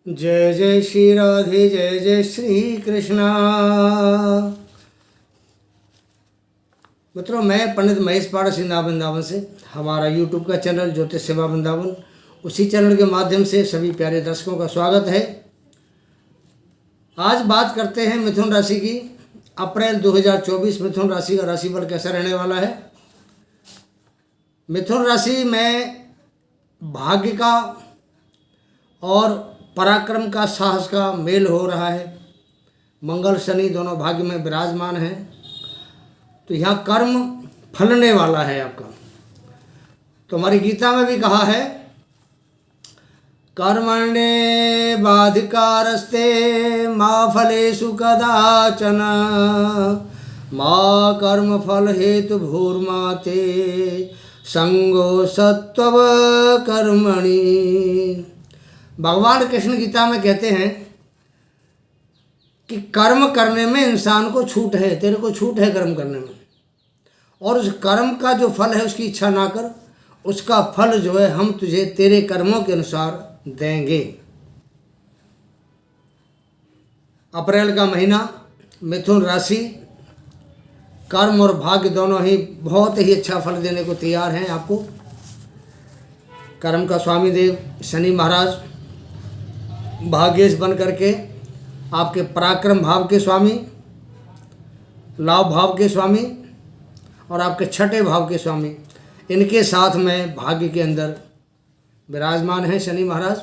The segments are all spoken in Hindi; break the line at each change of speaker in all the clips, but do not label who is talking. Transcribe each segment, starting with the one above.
जय जय श्री राधे, जय जय श्री कृष्णा। मित्रों, मैं पंडित महेश पाड़ा सिंधा वृंदावन से, हमारा यूट्यूब का चैनल ज्योतिष सेवा वृंदावन, उसी चैनल के माध्यम से सभी प्यारे दर्शकों का स्वागत है। आज बात करते हैं मिथुन राशि की। अप्रैल 2024 मिथुन राशि का राशिफल कैसा रहने वाला है। मिथुन राशि में भाग्य का और पराक्रम का, साहस का मेल हो रहा है। मंगल शनि दोनों भाग्य में विराजमान हैं, तो यहाँ कर्म फलने वाला है आपका। तो हमारी गीता में भी कहा है, कर्मण्ये बाधिकारस्ते मा फलेषु कदाचन मा कर्म फल हेतु भूर्मा ते संगो सत्व कर्मणि। भगवान कृष्ण गीता में कहते हैं कि कर्म करने में इंसान को छूट है, तेरे को छूट है कर्म करने में, और उस कर्म का जो फल है उसकी इच्छा ना कर, उसका फल जो है हम तुझे तेरे कर्मों के अनुसार देंगे। अप्रैल का महीना मिथुन राशि कर्म और भाग्य दोनों ही बहुत ही अच्छा फल देने को तैयार हैं आपको। कर्म का स्वामी देव शनि महाराज भाग्येश बन करके आपके पराक्रम भाव के स्वामी, लाभ भाव के स्वामी और आपके छठे भाव के स्वामी, इनके साथ में भाग्य के अंदर विराजमान हैं शनि महाराज।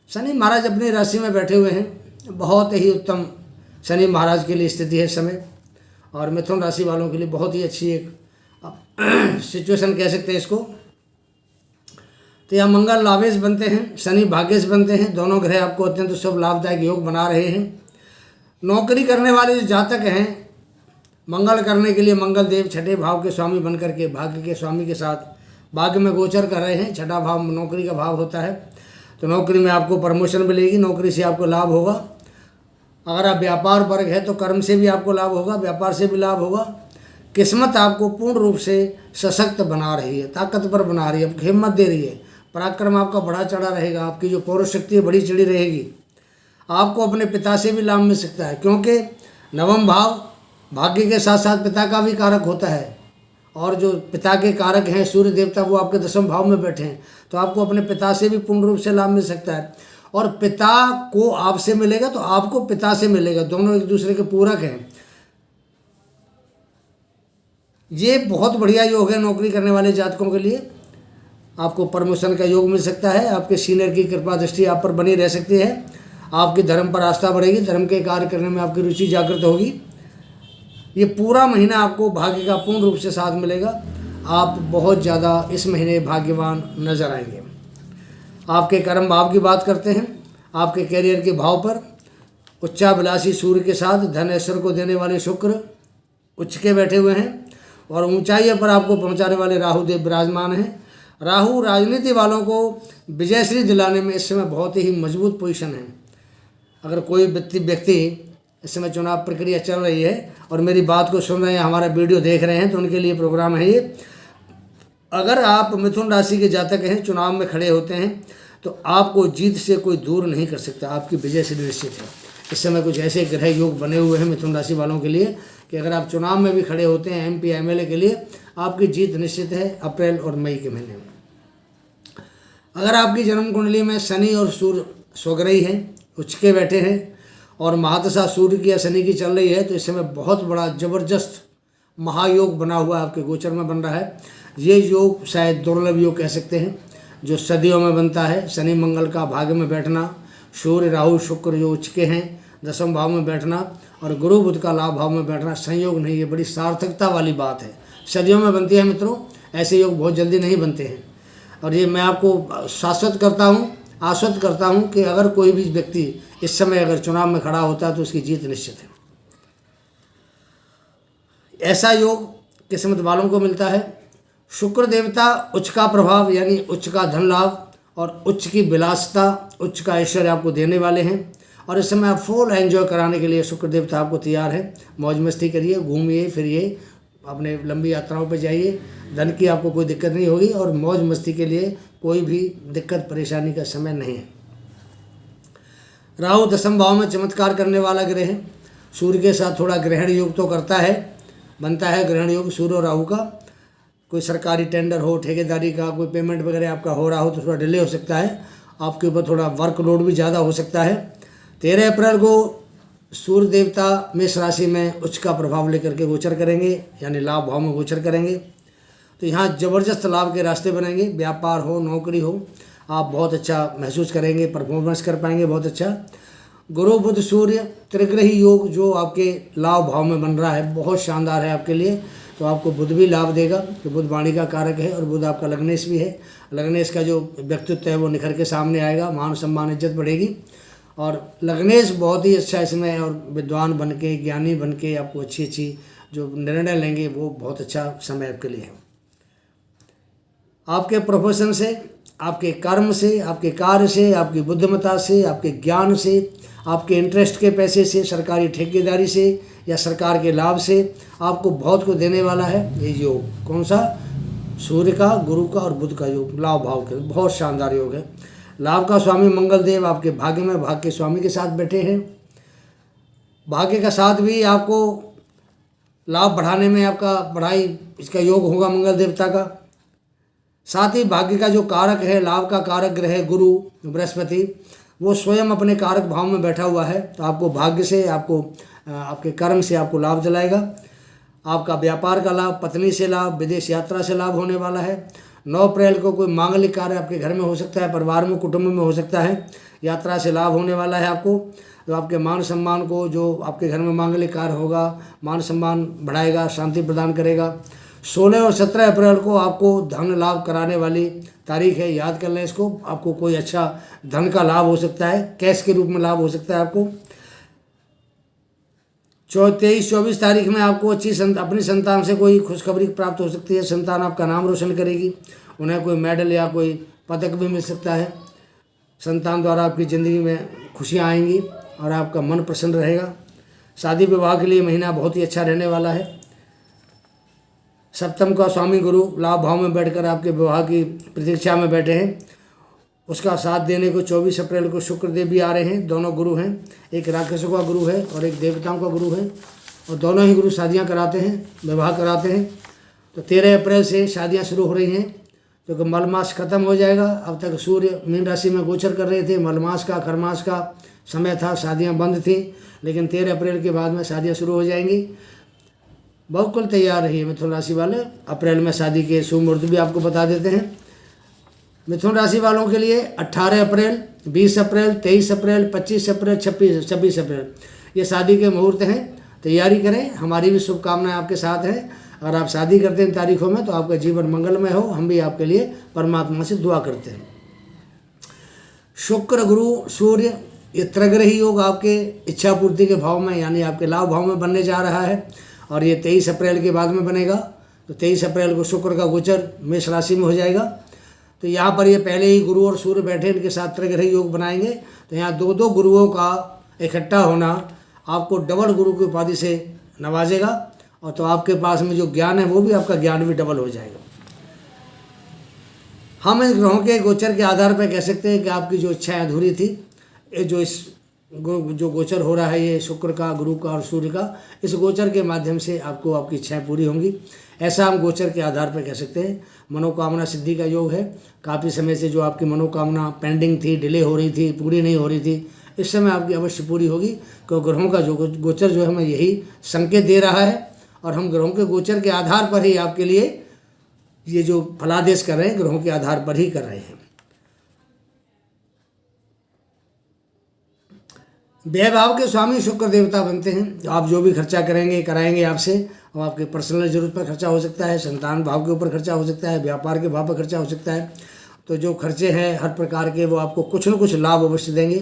शनि महाराज अपनी राशि में बैठे हुए हैं। बहुत ही उत्तम शनि महाराज के लिए स्थिति है इस समय, और मिथुन राशि वालों के लिए बहुत ही अच्छी एक सिचुएशन कह सकते हैं इसको। तो यहाँ मंगल लाभेश बनते हैं, शनि भाग्येश बनते हैं। दोनों ग्रह आपको अत्यंत शुभ लाभदायक योग बना रहे हैं। नौकरी करने वाले जो जातक हैं, मंगल करने के लिए मंगल देव छठे भाव के स्वामी बन करके भाग्य के स्वामी के साथ भाग्य में गोचर कर रहे हैं। छठा भाव नौकरी का भाव होता है, तो नौकरी में आपको प्रमोशन मिलेगी, नौकरी से आपको लाभ होगा। अगर आप व्यापार वर्ग है तो कर्म से भी आपको लाभ होगा, व्यापार से भी लाभ होगा। किस्मत आपको पूर्ण रूप से सशक्त बना रही है, ताकतवर बना रही है, आपको हिम्मत दे रही है। पराक्रम आपका बढ़ा चढ़ा रहेगा, आपकी जो पौरुष शक्ति है बड़ी चढ़ी रहेगी। आपको अपने पिता से भी लाभ मिल सकता है, क्योंकि नवम भाव भाग्य के साथ साथ पिता का भी कारक होता है, और जो पिता के कारक हैं सूर्य देवता, वो आपके दसम भाव में बैठे हैं। तो आपको अपने पिता से भी पूर्ण रूप से लाभ मिल सकता है, और पिता को आपसे मिलेगा तो आपको पिता से मिलेगा। दोनों एक दूसरे के पूरक हैं। ये बहुत बढ़िया योग है नौकरी करने वाले जातकों के लिए। आपको प्रमोशन का योग मिल सकता है, आपके सीनियर की कृपा दृष्टि आप पर बनी रह सकती है, आपकी धर्म पर आस्था बढ़ेगी, धर्म के कार्य करने में आपकी रुचि जागृत होगी। ये पूरा महीना आपको भाग्य का पूर्ण रूप से साथ मिलेगा। आप बहुत ज़्यादा इस महीने भाग्यवान नजर आएंगे। आपके कर्म भाव की बात करते हैं। आपके कैरियर के भाव पर उच्चाभिलाषी सूर्य के साथ धन ऐश्वर्य को देने वाले शुक्र उच्च के बैठे हुए हैं, और ऊंचाइयों पर आपको पहुंचाने वाले राहु देव विराजमान हैं। राहु राजनीति वालों को विजयश्री दिलाने में इस समय बहुत ही मजबूत पोजीशन है। अगर कोई व्यक्ति इस समय चुनाव प्रक्रिया चल रही है और मेरी बात को सुन रहे हैं, हमारा वीडियो देख रहे हैं, तो उनके लिए प्रोग्राम है ये। अगर आप मिथुन राशि के जातक हैं, चुनाव में खड़े होते हैं, तो आपको जीत से कोई दूर नहीं कर सकता, आपकी विजय से निश्चित है। इस समय कुछ ऐसे ग्रह योग बने हुए हैं मिथुन राशि वालों के लिए कि अगर आप चुनाव में भी खड़े होते हैं, MP MLA के लिए, आपकी जीत निश्चित है अप्रैल और मई के महीने में। अगर आपकी जन्म कुंडली में शनि और सूर्य स्वग्रही हैं, उच्च के बैठे हैं, और महादशा सूर्य की या शनि की चल रही है, तो इस समय बहुत बड़ा जबरदस्त महायोग बना हुआ आपके गोचर में बन रहा है। ये योग शायद दुर्लभ योग कह सकते हैं, जो सदियों में बनता है। शनि मंगल का भाग्य में बैठना, सूर्य राहु शुक्र जो उच्च के हैं दसम भाव में बैठना, और गुरु बुध का लाभ भाव में बैठना संयोग नहीं, ये बड़ी सार्थकता वाली बात है। सदियों में बनती है मित्रों, ऐसे योग बहुत जल्दी नहीं बनते हैं। और ये मैं आपको शाश्वत करता हूँ, आश्वस्त करता हूँ कि अगर कोई भी व्यक्ति इस समय अगर चुनाव में खड़ा होता है तो उसकी जीत निश्चित है। ऐसा योग किस्मत वालों को मिलता है। शुक्र देवता उच्च का प्रभाव यानी उच्च का धन लाभ और उच्च की विलासिता, उच्च का ऐश्वर्य आपको देने वाले हैं, और इस समय आप फुल एंजॉय कराने के लिए शुक्र देवता आपको तैयार है। मौज मस्ती करिए, घूमिए फिरिए, अपने लंबी यात्राओं पर जाइए, धन की आपको कोई दिक्कत नहीं होगी, और मौज मस्ती के लिए कोई भी दिक्कत परेशानी का समय नहीं है। राहु दसम भाव में चमत्कार करने वाला ग्रह है। सूर्य के साथ थोड़ा ग्रहण योग तो करता है, बनता है ग्रहण योग सूर्य और राहु का। कोई सरकारी टेंडर हो, ठेकेदारी का कोई पेमेंट वगैरह आपका हो रहा हो तो थोड़ा डिले हो सकता है, आपके ऊपर थोड़ा वर्कलोड भी ज़्यादा हो सकता है। 13 अप्रैल को सूर्य देवता मेष राशि में उच्च का प्रभाव लेकर के गोचर करेंगे, यानी लाभ भाव में गोचर करेंगे। तो यहाँ ज़बरदस्त लाभ के रास्ते बनेंगे। व्यापार हो, नौकरी हो, आप बहुत अच्छा महसूस करेंगे, परफॉर्मेंस कर पाएंगे बहुत अच्छा। गुरु बुध सूर्य त्रिग्रही योग जो आपके लाभ भाव में बन रहा है बहुत शानदार है आपके लिए। तो आपको बुध भी लाभ देगा, कि बुध वाणी का कारक है और बुध आपका लग्नेश भी है। लग्नेश का जो व्यक्तित्व है वो निखर के सामने आएगा, मान सम्मान इज्जत बढ़ेगी। और लग्नेश बहुत ही अच्छा इसमें है, और विद्वान बन के, ज्ञानी बन के आपको अच्छी अच्छी जो निर्णय लेंगे वो बहुत अच्छा समय आपके लिए है। आपके प्रोफेशन से, आपके कर्म से, आपके कार्य से, आपकी बुद्धिमत्ता से, आपके ज्ञान से, आपके इंटरेस्ट के पैसे से, सरकारी ठेकेदारी से या सरकार के लाभ से आपको बहुत को देने वाला है ये योग। कौन सा? सूर्य का, गुरु का और बुध का योग, लाभ भाव के बहुत शानदार योग है। लाभ का स्वामी मंगल देव आपके भाग्य में भाग्य के स्वामी के साथ बैठे हैं। भाग्य का साथ भी आपको लाभ बढ़ाने में आपका बढ़ाई इसका योग होगा मंगल देवता का। साथ ही भाग्य का जो कारक है, लाभ का कारक ग्रह गुरु बृहस्पति, वो स्वयं अपने कारक भाव में बैठा हुआ है। तो आपको भाग्य से, आपको आपके कर्म से आपको लाभ दिलाएगा। आपका व्यापार का लाभ, पत्नी से लाभ, विदेश यात्रा से लाभ होने वाला है। 9 अप्रैल को कोई मांगलिक कार्य आपके घर में हो सकता है, परिवार में, कुटुंब में हो सकता है, यात्रा से लाभ होने वाला है आपको। तो आपके मान सम्मान को, जो आपके घर में मांगलिक कार्य होगा, मान सम्मान बढ़ाएगा, शांति प्रदान करेगा। 16 और 17 अप्रैल को आपको धन लाभ कराने वाली तारीख है, याद कर लें इसको। आपको कोई अच्छा धन का लाभ हो सकता है, कैश के रूप में लाभ हो सकता है आपको। 23-24 तारीख में आपको अपनी संतान से कोई खुशखबरी प्राप्त हो सकती है। संतान आपका नाम रोशन करेगी, उन्हें कोई मेडल या कोई पदक भी मिल सकता है। संतान द्वारा आपकी ज़िंदगी में खुशियाँ आएंगी और आपका मन प्रसन्न रहेगा। शादी विवाह के लिए महीना बहुत ही अच्छा रहने वाला है। सप्तम का स्वामी गुरु लाभ भाव में बैठकर आपके विवाह की प्रतीक्षा में बैठे हैं। उसका साथ देने को 24 अप्रैल को शुक्रदेव भी आ रहे हैं। दोनों गुरु हैं, एक राक्षसों का गुरु है और एक देवताओं का गुरु है, और दोनों ही गुरु शादियां कराते हैं, विवाह कराते हैं। तो 13 अप्रैल से शादियां शुरू हो रही हैं, क्योंकि तो मलमास खत्म हो जाएगा। अब तक सूर्य मीन राशि में गोचर कर रहे थे, मलमास का, खरमास का समय था, शादियाँ बंद थी, लेकिन 13 अप्रैल के बाद में शादियाँ शुरू हो जाएंगी। बिल्कुल तैयार रहिए मिथुन राशि वाले। अप्रैल में शादी के शुभ मुहूर्त भी आपको बता देते हैं। मिथुन राशि वालों के लिए 18 अप्रैल, 20 अप्रैल, 23 अप्रैल, 25 अप्रैल, 26 अप्रैल ये शादी के मुहूर्त हैं। तैयारी करें, हमारी भी शुभकामनाएं आपके साथ हैं। अगर आप शादी करते हैं इन तारीखों में तो आपका जीवन मंगलमय हो, हम भी आपके लिए परमात्मा से दुआ करते हैं। शुक्र गुरु सूर्य ये त्रिग्रही योग आपके इच्छा पूर्ति के भाव में, यानी आपके लाभ भाव में बनने जा रहा है, और ये 23 अप्रैल के बाद में बनेगा। तो 23 अप्रैल को शुक्र का गोचर मेष राशि में हो जाएगा। तो यहाँ पर ये पहले ही गुरु और सूर्य बैठे, इनके साथ त्रिग्रही योग बनाएंगे। तो यहाँ दो गुरुओं का इकट्ठा होना आपको डबल गुरु की उपाधि से नवाजेगा, और तो आपके पास में जो ज्ञान है वो भी, आपका ज्ञान भी डबल हो जाएगा। हम इन ग्रहों के गोचर के आधार पर कह सकते हैं कि आपकी जो इच्छाएं अधूरी थी, ये जो गोचर हो रहा है ये शुक्र का, गुरु का और सूर्य का, इस गोचर के माध्यम से आपको आपकी इच्छाएं पूरी होंगी। ऐसा हम गोचर के आधार पर कह सकते हैं। मनोकामना सिद्धि का योग है। काफ़ी समय से जो आपकी मनोकामना पेंडिंग थी, डिले हो रही थी, पूरी नहीं हो रही थी, इस समय आपकी अवश्य पूरी होगी। क्योंकि ग्रहों का जो गोचर जो है हमें यही संकेत दे रहा है, और हम ग्रहों के गोचर के आधार पर ही आपके लिए ये जो फलादेश कर रहे हैं, ग्रहों के आधार पर ही कर रहे हैं। व्यय भाव के स्वामी शुक्र देवता बनते हैं। आप जो भी खर्चा करेंगे, कराएंगे आपसे, और आपके पर्सनल जरूरत पर खर्चा हो सकता है, संतान भाव के ऊपर खर्चा हो सकता है, व्यापार के भाव पर खर्चा हो सकता है। तो जो खर्चे हैं हर प्रकार के, वो आपको कुछ न कुछ लाभ अवश्य देंगे।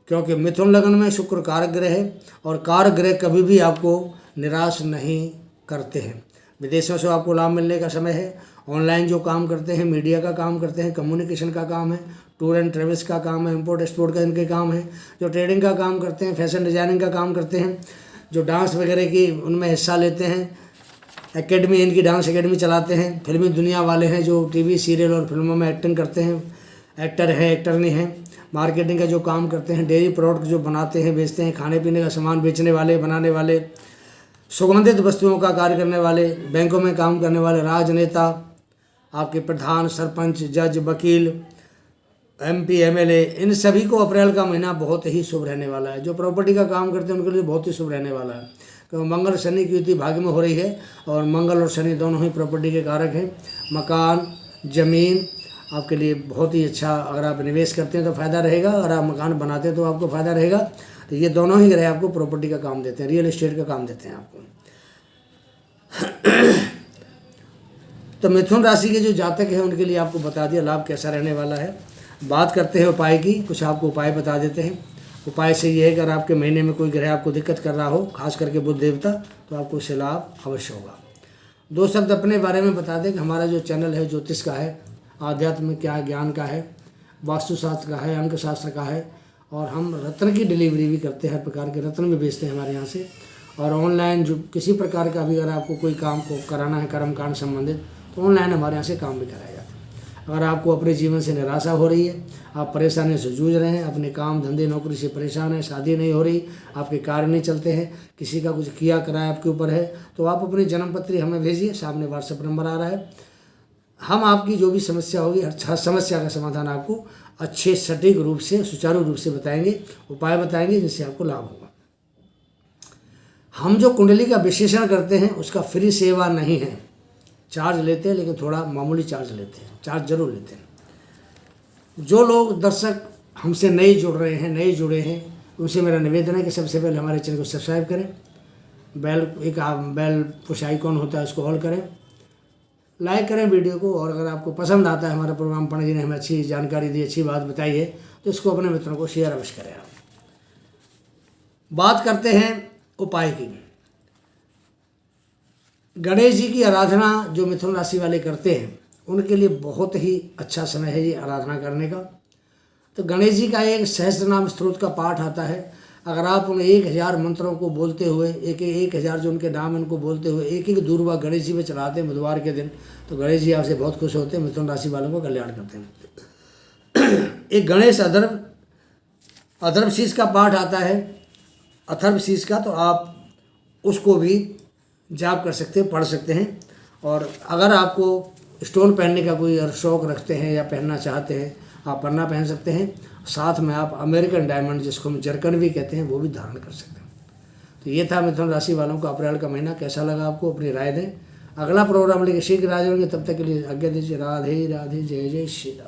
क्योंकि मिथुन लग्न में शुक्र कारक ग्रह है, और कारक ग्रह कभी भी आपको निराश नहीं करते हैं। विदेशों से आपको लाभ मिलने का समय है। ऑनलाइन जो काम करते हैं, मीडिया का काम करते हैं, कम्युनिकेशन का काम है, टूर एंड ट्रेवल्स का काम है, इंपोर्ट एक्सपोर्ट का इनके काम है, जो ट्रेडिंग का काम करते हैं, फैशन डिजाइनिंग का काम करते हैं, जो डांस वगैरह की उनमें हिस्सा लेते हैं, एकेडमी, इनकी डांस एकेडमी चलाते हैं, फिल्मी दुनिया वाले हैं जो टीवी सीरियल और फिल्मों में एक्टिंग करते हैं, एक्टर हैं, एक्टरनी हैं, मार्केटिंग का जो काम करते हैं, डेयरी प्रोडक्ट जो बनाते हैं, बेचते हैं, खाने पीने का सामान बेचने वाले, बनाने वाले, सुगंधित वस्तुओं का कार्य करने वाले, बैंकों में काम करने वाले, राजनेता, आपके प्रधान, सरपंच, जज, वकील, MP, MLA, इन सभी को अप्रैल का महीना बहुत ही शुभ रहने वाला है। जो प्रॉपर्टी का काम करते हैं उनके लिए बहुत ही शुभ रहने वाला है, क्योंकि मंगल शनि की युति भाग्य में हो रही है और मंगल और शनि दोनों ही प्रॉपर्टी के कारक हैं। मकान, ज़मीन आपके लिए बहुत ही अच्छा, अगर आप निवेश करते हैं तो फ़ायदा रहेगा, अगर आप मकान बनाते हैं तो आपको फ़ायदा रहेगा। तो ये दोनों ही ग्रह आपको प्रॉपर्टी का काम देते हैं, रियल एस्टेट का काम देते हैं आपको। तो मिथुन राशि के जो जातक हैं उनके लिए आपको बता दिया लाभ कैसा रहने वाला है। बात करते हैं उपाय की, कुछ आपको उपाय बता देते हैं। उपाय से ये है कि अगर आपके महीने में कोई ग्रह आपको दिक्कत कर रहा हो, खास करके बुध देवता, तो आपको उससे लाभ अवश्य होगा। 2 शब्द अपने बारे में बता दें कि हमारा जो चैनल है ज्योतिष का है, आध्यात्म क्या ज्ञान का है, वास्तुशास्त्र का है, अंक शास्त्र का है, और हम रत्न की डिलीवरी भी करते हैं, हर प्रकार के रत्न भी बेचते हैं हमारे यहाँ से। और ऑनलाइन जो किसी प्रकार का भी अगर आपको कोई काम को कराना है कर्मकांड संबंधित, तो ऑनलाइन हमारे यहाँ से काम भी कराया जाता है। अगर आपको अपने जीवन से निराशा हो रही है, आप परेशानी से जूझ रहे हैं, अपने काम धंधे नौकरी से परेशान हैं, शादी नहीं हो रही, आपके कार्य नहीं चलते हैं, किसी का कुछ किया कराया आपके ऊपर है, तो आप अपनी जन्मपत्री हमें भेजिए, सामने व्हाट्सएप नंबर आ रहा है। हम आपकी जो भी समस्या होगी, हर समस्या का समाधान आपको अच्छे सटीक रूप से, सुचारू रूप से बताएंगे, उपाय बताएंगे जिससे आपको लाभ होगा। हम जो कुंडली का विश्लेषण करते हैं उसका फ्री सेवा नहीं है, चार्ज लेते हैं, लेकिन थोड़ा मामूली चार्ज लेते हैं, चार्ज जरूर लेते हैं। जो लोग दर्शक हमसे नए जुड़ रहे हैं, नए जुड़े हैं, उनसे मेरा निवेदन है कि सबसे पहले हमारे चैनल को सब्सक्राइब करें, बेल पुश आइकॉन होता है उसको ऑल करें, लाइक करें वीडियो को, और अगर आपको पसंद आता है हमारा प्रोग्राम, पंडित जी ने हमें अच्छी जानकारी दी, अच्छी बात बताई है, तो इसको अपने मित्रों को शेयर अवश्य करें। आप बात करते हैं उपाय की। गणेश जी की आराधना जो मिथुन राशि वाले करते हैं उनके लिए बहुत ही अच्छा समय है ये आराधना करने का। तो गणेश जी का एक सहस्त्र नाम स्त्रोत का पाठ आता है। अगर आप उन 1000 मंत्रों को बोलते हुए, 1000 जो उनके नाम उनको बोलते हुए एक एक दूर्वा गणेश जी में चढ़ाते हैं बुधवार के दिन, तो गणेश जी आपसे बहुत खुश होते हैं, मिथुन राशि वालों को कल्याण करते हैं। एक गणेश अथर्वशीष का पाठ आता है, अथर्वशीष का, तो आप उसको भी जाप कर सकते हैं, पढ़ सकते हैं। और अगर आपको स्टोन पहनने का कोई शौक़ रखते हैं या पहनना चाहते हैं, आप पन्ना पहन सकते हैं, साथ में आप अमेरिकन डायमंड जिसको हम जरकन भी कहते हैं वो भी धारण कर सकते हैं। तो ये था मिथुन राशि वालों का अप्रैल का महीना। कैसा लगा आपको, अपनी राय दें। अगला प्रोग्राम लेके शीघ्र आ जाएंगे, तब तक के लिए आज्ञा दीजिए। राधे राधे, जय जय श्री राम।